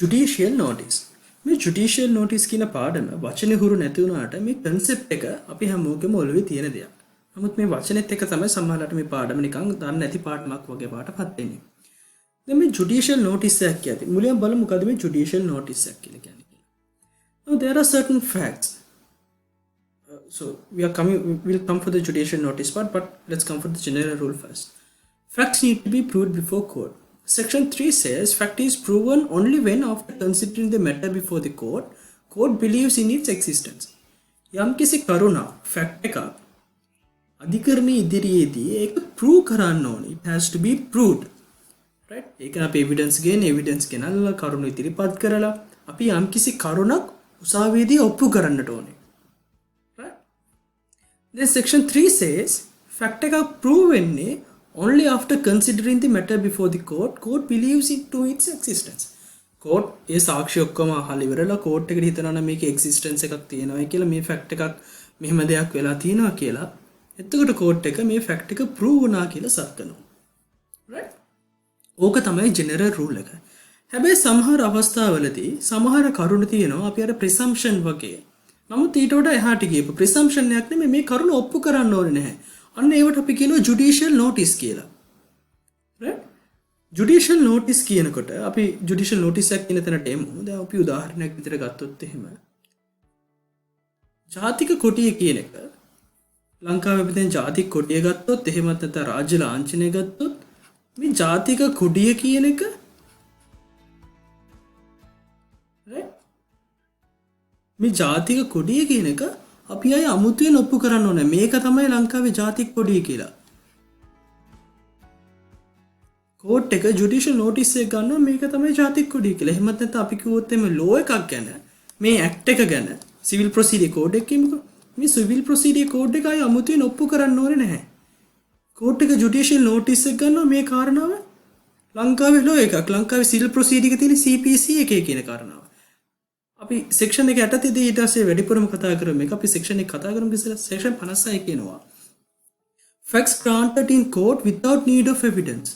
ජුඩීෂියල් notice. මේ ජුඩීෂියල් notice කියන පාඩම වචනේ හුරු නැති වුණාට මේ කන්සෙප්ට් එක අපි හැමෝගෙම ඔළුවේ තියෙන දෙයක්. නමුත් මේ වචනේත් එක තමයි සමහරවිට මේ පාඩම නිකන් දන්නේ නැති පාඩමක් වගේ පාටපත් වෙන්නේ. දැන් මේ ජුඩීෂියල් නෝටිස් එකක් කියති. මුලින්ම බලමු මොකද මේ ජුඩීෂියල් නෝටිස් එක කියලා කියන්නේ. Now there are certain facts. So we'll come for the judicial notice part, but let's come for the general rule first. Facts need to be proved before court. Section 3 says fact is proven only when, after considering the matter before the court believes in its existence. යම් කිසි කරුණක් fact එකක් අධිකරණයේ ඉදිරියේදී ඒක prove කරන්න ඕනේ. It has to be proved. Right? ඒක අපි evidence ගෙනල්ලා කරුණ ඉදිරිපත් කරලා අපි යම් කිසි කරුණක් උසාවියේදී ඔප්පු කරන්නට ඕනේ. Right? Then section 3 says fact එකක් prove වෙන්නේ only after considering the matter before the court believes into its existence. court ඒ සාක්ෂි ඔක්කොම අහලා ඉවරලා court එකට හිතනවා නම් මේකේ existence එකක් තියෙනවා කියලා මේ fact එකක් මෙහෙම දෙයක් වෙලා තියෙනවා කියලා. එතකොට court එක මේ fact එක prove වුණා කියලා සත්කනවා. right? ඕක තමයි general rule එක. හැබැයි සමහර අවස්ථාවලදී සමහර කරුණු තියෙනවා අපි අර presumption වගේ. නමුත් ඊට වඩා එහාට ගියපු presumption එකක් නෙමෙයි මේ කරුණ ඔප්පු කරන්න ඕනේ නැහැ. අන්න ඒවට අපි කියනවා judicial notice කියලා. right? judicial notice කියනකොට අපි judicial notice එකක් කියන තැනට එමු. දැන් අපි උදාහරණයක් විදිහට ගත්තොත් එහෙම ජාතික කොටිය කියන එක ලංකාවේ අපි දැන් ජාතික කොටිය ගත්තොත් එහෙමත් නැත්නම් රාජ්‍ය ලාංඡනය ගත්තොත් මේ ජාතික කොටිය කියන එක මේ ජාතික කොටිය කියන එක අපි අය අමුතුවෙන් ඔප්පු කරන්න ඕනේ. මේක තමයි ලංකාවේ ජාතික කොටිය කියලා. කෝට් එක ජුඩිෂල් නෝටිස් එක ගන්නවා මේක තමයි ජාතික කොටිය කියලා. එහෙමත් නැත්නම් අපි කිව්වොත් එimhe ලෝ එකක් ගැන මේ ඇක්ට් එක ගැන සිවිල් ප්‍රොසීඩියර් කෝඩ් එක කියමුකෝ. මේ සිවිල් ප්‍රොසීඩියර් කෝඩ් එක අය අමුතුවෙන් ඔප්පු කරන්න ඕනේ නැහැ. කෝට් එක ජුඩිෂල් නෝටිස් එක ගන්නවා මේ කාරණාව ලංකාවේ ලෝ එකක්. ලංකාවේ සිවිල් ප්‍රොසීඩියර් එකේ තියෙන CPC එකේ කියන කාරණාව. අපි සෙක්ෂන් එක යටතේදී ඊට පස්සේ වැඩිපුරම කතා කරමු. මේක අපි සෙක්ෂන් එක කතා කරමු ඉතින් සෙක්ෂන් 56 කියනවා. Facts granted in court without need of evidence.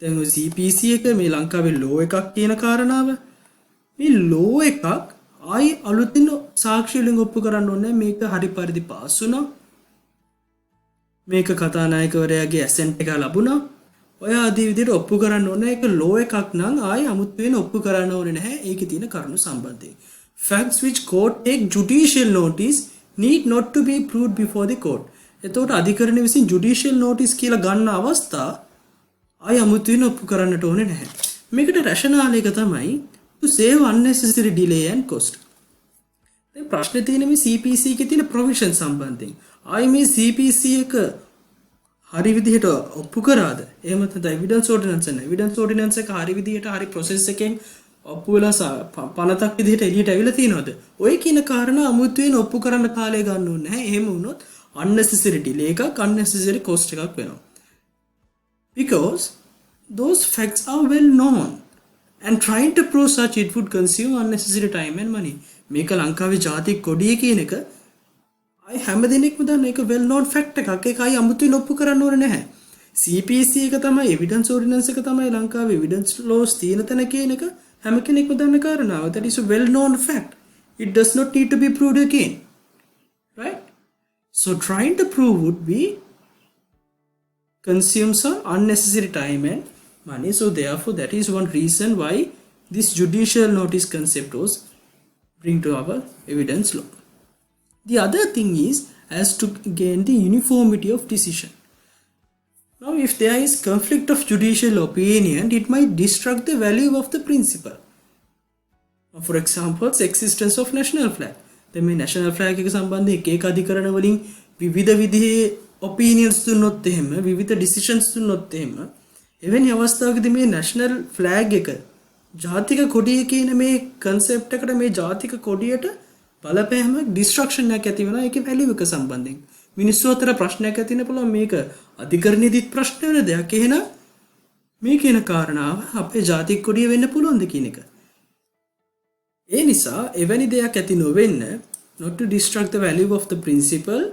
දැන් ඔය CPC එක මේ ලංකාවේ ලෝ එකක් කියන කාරණාව මේ ලෝ එකක් ආයි අලුතින් සාක්ෂි වලින් ඔප්පු කරන්න ඕනේ. මේක හරි පරිදි පාස් වුණා. මේක කතානායකවරයාගේ ඇසෙන්ට් එක ලැබුණා. ඔය ආදී විදිහට ඔප්පු කරන්න ඕනේ. ඒක ලෝ එකක් නම් ආයි අමුතුවෙන් ඔප්පු කරන්න ඕනේ නැහැ. ඒකේ තියෙන කරුණු සම්බන්ධයෙන්. Facts which court take judicial notice need not to be proved before the court. එතකොට අධිකරණය විසින් judicial notice කියලා ගන්න අවස්ථා ආයි අමුතුවෙන් ඔප්පු කරන්නට ඕනේ නැහැ. මේකට රෂනාල එක තමයි to save unnecessary delay and cost. දැන් ප්‍රශ්නේ තියෙන්නේ මේ CPC එකේ තියෙන provision සම්බන්ධයෙන්. ආයි මේ CPC එක හරි විදිහට ඔප්පු කරාද? එහෙම නැත්නම් evidence ordinance එක හරි විදිහට හරි process එකෙන් ඔප්පු වෙලා පනතක් විදිහට එළියට ඇවිල්ලා තියෙනවද? ඔය කියන කාරණා අමුතුවෙන් ඔප්පු කරන්න කාලය ගන්න ඕනේ නැහැ. එහෙම වුණොත් unnecessary delay එකක් unnecessary cost එකක් වෙනවා. Because those facts are well known and trying to prove such it would consume unnecessary time and money. මේක ලංකාවේ ජාතික කොඩිය කියන එක අය හැම දිනෙකම දන්න එක well known fact එකක්. ඒක අය අමුතුවෙන් ඔප්පු කරන්න ඕනේ නැහැ. CPC එක තමයි evidence ordinance එක තමයි ලංකාවේ evidence laws තියෙන තැන කියන එක හැම කෙනෙක්ම දන්න කාරණාව. That is a well known fact. It does not need to be proved again. Right? So trying to prove would be consume some unnecessary time and money. So therefore that is one reason why this judicial notice concept was bring to our evidence law. The other thing is as to gain the uniformity of decision. Now if there is conflict of judicial opinion, it might destruct the value of the principle. For example, existence of national flag. දැන් මේ national flag එක සම්බන්ධයෙන් එක අධිකරණ වලින් විවිධ විදිහේ opinions දුන්නොත් එහෙම විවිධ decisions දුන්නොත් එහෙම එවැනි අවස්ථාවකදී මේ national flag එක ජාතික කොඩිය කියන මේ concept එකට මේ ජාතික කොඩියට බලපෑමක් destruction එකක් ඇති වෙනවා. ඒකේ value එක සම්බන්ධයෙන් මිනිස්සු අතර ප්‍රශ්නයක් ඇති වෙන්න පුළුවන්. මේක අධිකරණයේදීත් ප්‍රශ්න වෙන දෙයක්. එහෙනම් මේ කියන කාරණාව අපේ ජාතික කොඩිය වෙන්න පුළුවන්ද කියන එක. ඒ නිසා එවැනි දෙයක් ඇති නොවෙන්න not to destruct the value of the principle,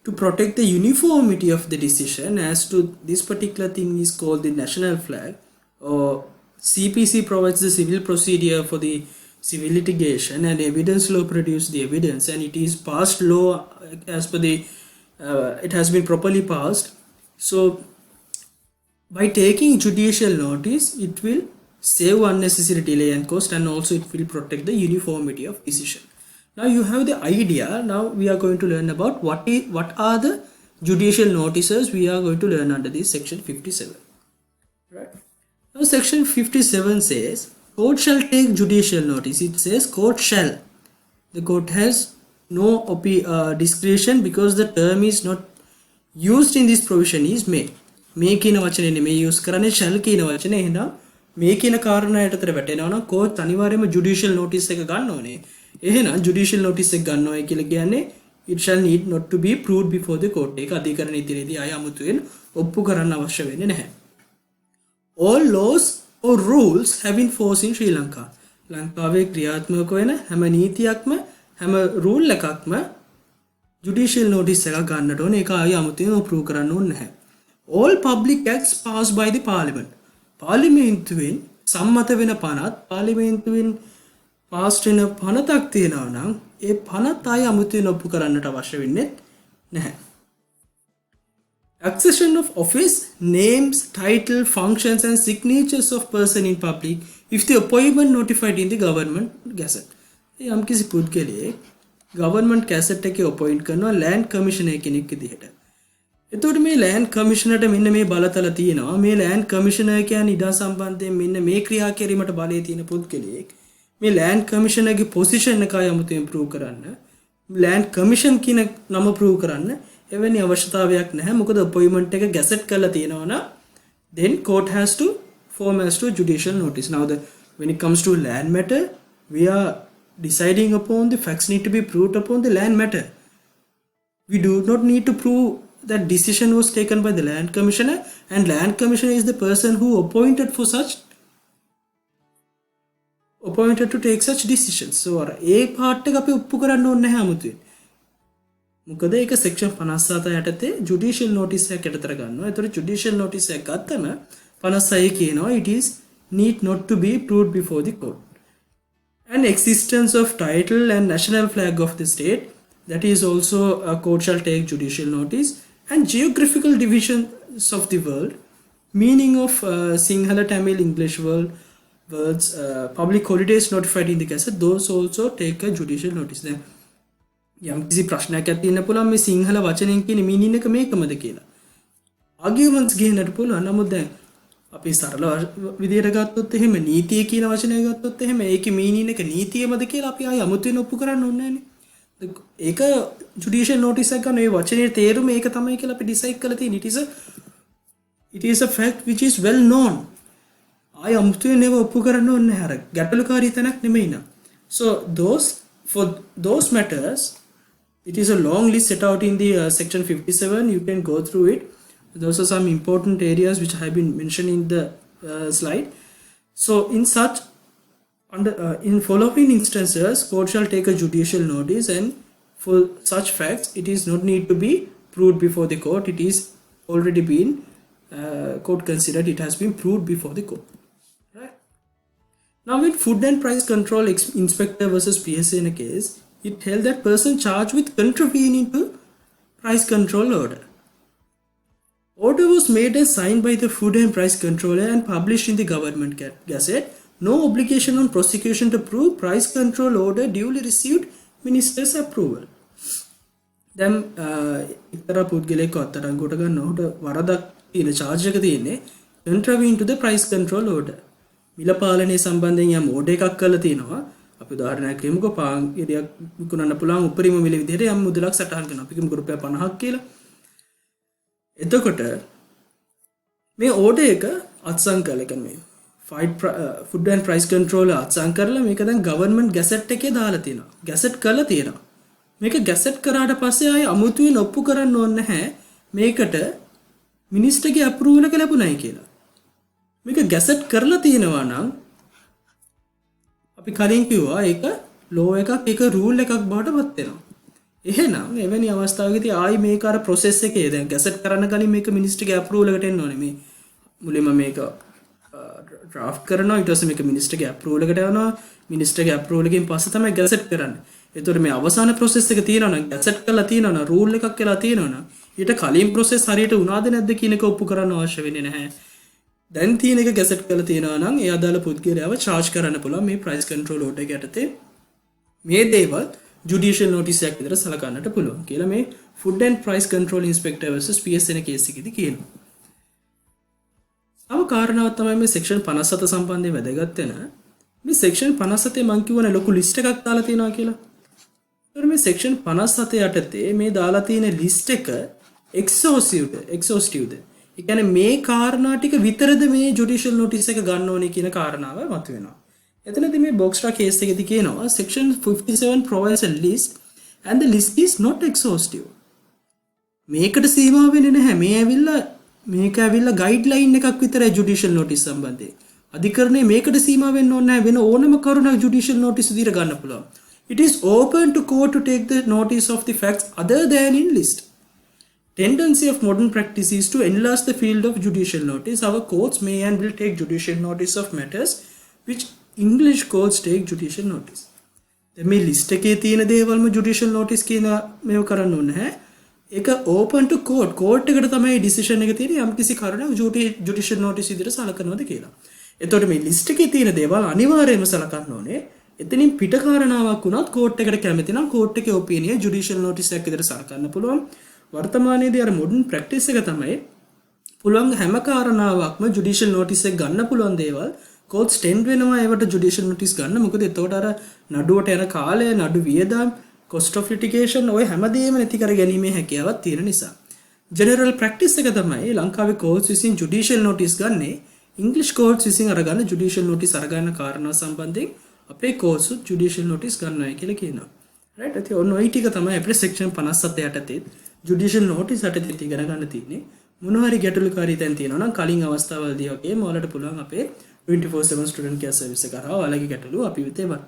to protect the uniformity of the decision as to this particular thing is called the national flag or CPC provides the civil procedure for the civil litigation, and evidence law produces the evidence, and it is passed law as per the it has been properly passed. So by taking judicial notice, it will save unnecessary delay and cost, and also it will protect the uniformity of decision. Now you have the idea. Now we are going to learn about what are the judicial notices we are going to learn under this section 57. Right. Now section 57 says court shall take judicial notice. It says court shall. The court has no discretion because the term is not used in this provision is may. May කියන වචනේ නෙමෙයි use කරන්නේ shall කියන වචනේ. එහෙනම් මේ කියන කාරණා යටතට වැටෙනවා නම් court අනිවාර්යයෙන්ම judicial notice එක ගන්න ඕනේ. එහෙනම් judicial notice එක ගන්නවයි කියලා කියන්නේ it shall need not to be proved before the court. ඒක අධිකරණ ඉදිරියේදී ආය අමුතුවෙන් ඔප්පු කරන්න අවශ්‍ය වෙන්නේ නැහැ. All laws or rules having force in Sri Lanka. ලංකාවේ ක්‍රියාත්මක වෙන හැම නීතියක්ම හැම රූල් එකක්ම judicial notice එකක් ගන්නට ඕනේ. ඒක ආය අමුතුවෙන් approve කරන්න ඕනේ නැහැ. All public acts passed by the parliament. පාර්ලිමේන්තුවෙන් සම්මත වෙන පනත් පාර්ලිමේන්තුවෙන් පාස් වෙන පනතක් තියෙනවා නම් ඒ පනත් ආය අමුතුවෙන් ඔප්පු කරන්නට අවශ්‍ය වෙන්නේ නැහැ. Accession of office, names, title, functions and signatures of person in public if the appointment notified in the government gazette. යම් කිසි පුද්ගලයෙක් government gazette එකේ appoint කරනවා land commissioner කෙනෙක් විදිහට. එතකොට මේ land commissioner ට මෙන්න මේ බලතල තියෙනවා. මේ land commissioner කියන්නේ ඉඩම් සම්බන්ධයෙන් මෙන්න මේ ක්‍රියා කිරීමට බලය තියෙන පුද්ගලයෙක්. මේ land commissioner ගේ position එක අයමුතෙන් prove කරන්න land commission කියන නම prove කරන්න එවැනි අවශ්‍යතාවයක් නැහැ. මොකද appointment එක gazette කරලා තියෙනවා නම් then court has to form as to judicial notice. Now when it comes to land matter, we are deciding upon the facts need to be proved upon the land matter. We do not need to prove that decision was taken by the land commissioner, and land commissioner is the person who appointed to take such decisions. So A part එක අපි ඔප්පු කරන්න ඕනේ නැහැ අමුතුවෙන්. මොකද ඒක section 57 යටතේ judicial notice එකක් යටතට ගන්නවා. ඒතකොට judicial notice එකක් ගත්තම 56 කියනවා it is need not to be proved before the court. And existence of title and national flag of the state, that is also a court shall take judicial notice. And geographical divisions of the world, meaning of Sinhala, Tamil, English words, public holidays notified in the gazette, those also take a judicial notice. Then යම් කිසි ප්‍රශ්නයක් ඇතිවෙන්න පුළුවන් මේ සිංහල වචනෙන් කියන මීනින් එක මේකමද කියලා. ආගියුමන්ට්ස් ගේන්නට පුළුවන්. නමුත් දැන් අපි සරල විදියට ගත්තොත් එහෙම නීතිය කියන වචනය ගත්තොත් එහෙම ඒකේ මීනින් එක නීතියමද කියලා අපි ආය අමුතුවෙන් ඔප්පු කරන්න ඕනේ නැහැනේ. ඒක judicial notice එක ගන්න ඒ වචනේ තේරුම ඒක තමයි කියලා අපි decide කරලා තියෙන. It is a fact which is well known. ආය අමුතුවෙන් ඒව ඔප්පු කරන්න ඕනේ නැහැ. අර ගැටලුකාරී තැනක් නෙමෙයි නා. So for those matters, it is a long list set out in the section 57. You can go through it. Those are some important areas which have been mentioned in the slide. So in following instances, court shall take a judicial notice, and for such facts, it is not need to be proved before the court. It is already been court considered. It has been proved before the court. Right. Now, in Food and Price Control Inspector versus PSA in a case, it held that person charged with contravening to price control order. Order was made and signed by the Food and Price Controller and published in the government gazette. No obligation on prosecution to prove price control order duly received minister's approval. Then ඉතර පුද්ගලයෙක් අත්අඩංගුවට ගන්න උට වරදක් තියෙන charge එක තියෙන්නේ contravene to the price control order. මිල පාලනය සම්බන්ධයෙන් යම් order එකක් කරලා තියෙනවා. අපි උදාහරණයක් කියමුකෝ පාන් ගෙඩියක් විකුණන්න පුළුවන් උපරිම මිල විදිහට යම් මුදලක් සටහන් කරනවා. අපි කියමුකෝ රුපියල් 50ක් කියලා. එතකොට මේ order එක අත්සන් කළ එක මේ Food and Price Controller අත්සන් කරලා මේක දැන් government gazette එකේ දාලා තියෙනවා. gazette කරලා තියෙනවා. මේක gazette කරාට පස්සේ ආයේ අමුතුවෙන් ඔප්පු කරන්න ඕනේ නැහැ. මේකට මිනිස්ටර්ගේ approval එක ලැබුණයි කියලා. මේක gazette කරලා තියෙනවා නම් අපි කලින් කිව්වා ඒක law එකක් ඒක rule එකක් බවට පත් වෙනවා. එහෙනම් එවැනි අවස්ථාවකදී ආයි මේක අර process එකේ දැන් gazette කරන්න කලින් මේක මිනිස්ටර්ගේ approval එකට එන්න ඕනේ. මේ මුලින්ම මේක ඩ්‍රාෆ්ට් කරනවා ඊට පස්සේ මේක මිනිස්ටර්ගේ අප්‍රූවල් එකට යනවා මිනිස්ටර්ගේ අප්‍රූවල් එකෙන් පස්සේ තමයි ගැසට් කරන්නේ. එතකොට මේ අවසාන ප්‍රොසෙස් එක තියෙනවා නම් ගැසට් කරලා තියෙනවා නම් රූල් එකක් කියලා තියෙනවා නම් ඊට කලින් ප්‍රොසෙස් හරියට වුණාද නැද්ද කියන එක ඔප්පු කරන්න අවශ්‍ය වෙන්නේ නැහැ. දැන් තියෙන එක ගැසට් කරලා තියෙනවා නම් ඒ අදාළ පුද්ගලයාව charge කරන්න පුළුවන් මේ price control order එක යටතේ. මේ දේවල් judicial notice එකක් විතර සලකන්නට පුළුවන් කියලා මේ Food and Price Control Inspector versus PSN case එකේදී කියනවා. තව කාරණාවක් තමයි මේ section 57 සම්බන්ධයෙන් වැදගත් වෙන මේ section 57 මම කියවන ලොකු list එකක් දාලා තියෙනවා කියලා. ඒතර මේ section 57 යටතේ මේ දාලා තියෙන list එක exhaustive ද ඒ කියන්නේ මේ කාරණා ටික විතරද මේ judicial notice එක ගන්න ඕනේ කියන කාරණාව මතුවෙනවා. එතනදී මේ Boxtra case එකේදී කියනවා section 57 provides a list and the list is not exhaustive. මේකට සීමා වෙන්නේ නැහැ. මේක ඇවිල්ලා ගයිඩ්ලයින් එකක් විතරයි judicial notice සම්බන්ධයෙන්. අධිකරණය මේකට සීමා වෙන්න ඕනේ නැහැ. වෙන ඕනම කරුණක් judicial notice විදිහට ගන්න පුළුවන්. It is open to court to take the notice of the facts other than in list. Tendency of modern practice is to enlarge the field of judicial notice. Our courts may and will take judicial notice of matters which English courts take judicial notice. මේ list එකේ තියෙන දේවල්ම judicial notice කියන මේව කරන්න ඕනේ නැහැ. ඒක open to court. court එකට තමයි decision එක තියෙන්නේ යම් කිසි කරුණක් judicial notice විදිහට සලකනවාද කියලා. එතකොට මේ list එකේ තියෙන දේවල් අනිවාර්යයෙන්ම සලකන්න ඕනේ. එතනින් පිට කාරණාවක් වුණත් court එකට කැමති නම් court එකේ opinion judicial notice එකක් විදිහට සලකන්න පුළුවන්. වර්තමානයේදී අර modern practice එක තමයි පුළුවන් හැම කාරණාවක්ම judicial notice එක ගන්න පුළුවන් දේවල් courts tend වෙනවා ඒවට judicial notice ගන්න. මොකද එතකොට අර නඩුවට යන කාලය, නඩු වියදම්, cost of litigation ඔය හැමදේම නැති කර ගැනීමේ හැකියාවක් තියෙන නිසා. general practice එක තමයි ලංකාවේ courts විසින් judicial notice ගන්නේ English courts විසින් අරගන්න judicial notice අරගන්න කාරණා සම්බන්ධයෙන් අපේ courts judicial notice ගන්නවයි කියලා කියනවා. right? ඒත් ඔන්න ඔය ටික තමයි අපේ section 57 යටතේ judicial notice යටතේ ඉගෙන ගන්න තියෙන්නේ. මොන හරි ගැටලුකාරී තැන් තියෙනවා නම් කලින් අවස්ථාවවලදී වගේම ඔයාලට පුළුවන් අපේ 24/7 student care service එක කරා ඔයාලගේ ගැටලුව අපි වෙත එවන්න.